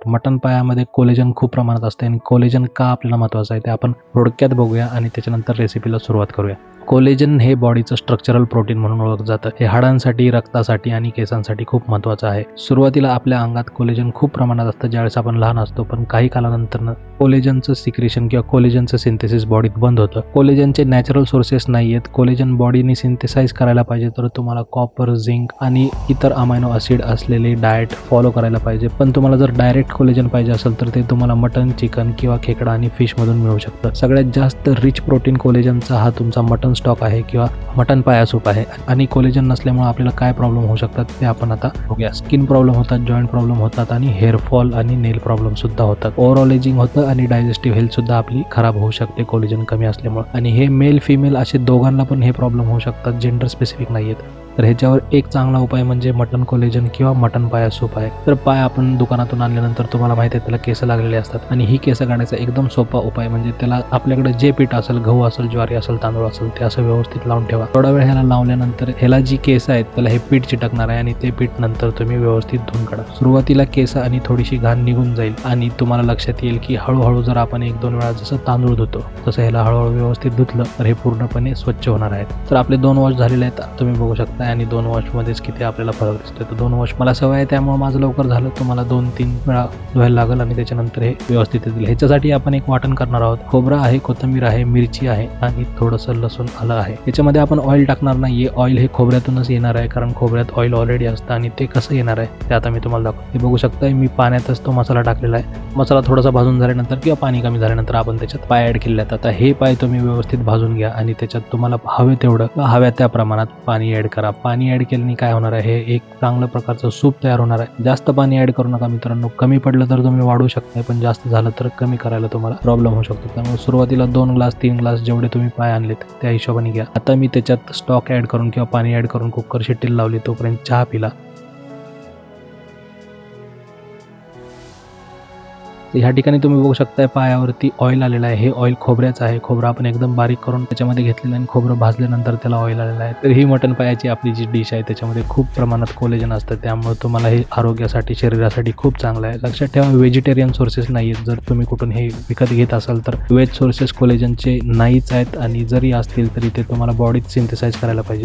मटण पायामध्ये कोलेजन खूप प्रमाणात असते आणि कोलेजन का आपल्याला महत्त्वाचं आहे ते आपण थोडक्यात बघूया आणि त्याच्यानंतर रेसिपीला सुरुवात करूया. कोलेजन हे बॉडीचं स्ट्रक्चरल प्रोटीन म्हणून ओळखलं जातं. हे हाडांसाठी, रक्तासाठी आणि केसांसाठी खूप महत्त्वाचं आहे. सुरुवातीला आपल्या अंगात कोलेजन खूप प्रमाणात असतं ज्यावेळेस आपण लहान असतो, पण काही कालानंतर कोलेजनचं सिक्रेशन किंवा कोलेजनचं सिंथेसिस बॉडीत बंद होतं. कोलेजनचे नॅचरल सोर्सेस नाही आहेत. कोलेजन बॉडीने सिंथेसाइज करायला पाहिजे तर तुम्हाला कॉपर, झिंक आणि इतर अमायनो ॲसिड असलेले डाएट फॉलो करायला पाहिजे. पण तुम्हाला जर डायरेक्ट कोलेजन पाहिजे असेल तर ते तुम्हाला मटन, चिकन किंवा खेकडा आणि फिशमधून मिळू शकतं. सगळ्यात जास्त रिच प्रोटीन कोलेजनचा हा तुमचा मटन स्टॉक आहे किंवा मटन पाया सूप आहे. आणि कोलेजन नसल्यामुळे आपल्याला काय प्रॉब्लेम होऊ शकतात ते आपण आता बघूया. स्किन प्रॉब्लेम होतात, जॉईंट प्रॉब्लेम होतात आणि हेअर फॉल आणि नेल प्रॉब्लेम सुद्धा होतात. ओव्हरऑल एजिंग होतं आणि डायजेस्टिव्ह हेल्थ सुद्धा आपली खराब होऊ शकते कोलेजन कमी असल्यामुळे. आणि हे मेल फिमेल असे दोघांना पण हे प्रॉब्लेम होऊ शकतात, जेंडर स्पेसिफिक नाही आहेत. तर ह्याच्यावर एक चांगला उपाय म्हणजे मटन कोलेजन किंवा मटन पाया सूप आहे. तर पाय आपण दुकानातून आणल्यानंतर तुम्हाला माहिती आहे त्याला केस लागलेले असतात आणि ही केस काढायचा एकदम सोपा उपाय म्हणजे त्याला आपल्याकडे जे पीठ असेल, गहू असेल, ज्वारी असेल, तांदूळ असेल, ते असं व्यवस्थित लावून ठेवा. थोडा वेळ ह्याला लावल्यानंतर ह्याला जी केस आहेत त्याला हे पीठ चिटकणार आहे आणि ते पीठ नंतर तुम्ही व्यवस्थित धुवून काढा. सुरुवातीला केस आणि थोडीशी घाण निघून जाईल आणि तुम्हाला लक्षात येईल की हळूहळू जर आपण 1-2 वेळा जसं तांदूळ धुतो तसं ह्याला हळूहळू व्यवस्थित धुतलं तर हे पूर्णपणे स्वच्छ होणार आहेत. तर आपले 2 वॉश झालेले आहेत तुम्ही बघू शकता आणि 2 वॉशमध्येच किती आपल्याला फरक दिसतोय. तर 2 वॉश मला सवय आहे त्यामुळे माझं लवकर झालं. तुम्हाला 2-3 वेळा धुवायला लागेल आणि त्याच्यानंतर हे व्यवस्थित येतील. ह्याच्यासाठी आपण एक वाटण करणार आहोत. खोबरं आहे, कोथिंबीर आहे, मिरची आहे आणि थोडंसं लसूण आलं आहे. याच्यामध्ये आपण ऑइल टाकणार नाहीये. ऑइल हे खोबऱ्यातूनच येणार आहे कारण खोबऱ्यात ऑइल ऑलरेडी असतं आणि ते कसं येणार आहे ते आता मी तुम्हाला दाखवतो. हे बघू शकता मी पाण्यातच तो मसाला टाकलेला आहे. मसाला थोडासा भाजून झाल्यानंतर किंवा पाणी कमी झाल्यानंतर आपण त्याच्यात पाय ॲड केले आहेत. आता हे पाय तुम्ही व्यवस्थित भाजून घ्या आणि त्याच्यात तुम्हाला हवे तेवढं हव्या त्या प्रमाणात पाणी ॲड करा. पाणी ॲड केल्याने काय होणार आहे, हे एक चांगलं प्रकारचं सूप तयार होणार आहे. जास्त पाणी ॲड करू नका मित्रांनो. कमी पडलं तर तुम्ही वाढवू शकता, पण जास्त झालं तर कमी करायला तुम्हाला प्रॉब्लेम होऊ शकतो. त्यामुळे सुरुवातीला 2 ग्लास 3 ग्लास जेवढे तुम्ही पाय आणलेत त्या हिशोबाने घ्या. आता मी त्याच्यात स्टॉक ॲड करून किंवा पाणी ॲड करून कुकर शिट्टीला लावली, तोपर्यंत चहा पिला. ह्या ठिकाणी तुम्ही बघू शकता पायावरती ऑइल आलेलं आहे. हे ऑइल खोबऱ्याचं आहे. खोबरं आपण एकदम बारीक करून त्याच्यामध्ये घेतलेलं आणि खोबरं भाजल्यानंतर त्याला ऑइल आलेलं आहे. तर ही मटण पायाची आपली जी डिश आहे त्याच्यामध्ये खूप प्रमाणात कोलेजन असतं, त्यामुळे तुम्हाला हे आरोग्यासाठी, शरीरासाठी खूप चांगलं आहे. लक्षात ठेवा व्हेजिटेरियन सोर्सेस नाही आहेत. जर तुम्ही कुठून हे विकत घेत असाल तर व्हेज सोर्सेस कोलेजनचे नाहीच आहेत आणि जरी असतील तरी ते तुम्हाला बॉडीत सिंथेसाइज करायला पाहिजे.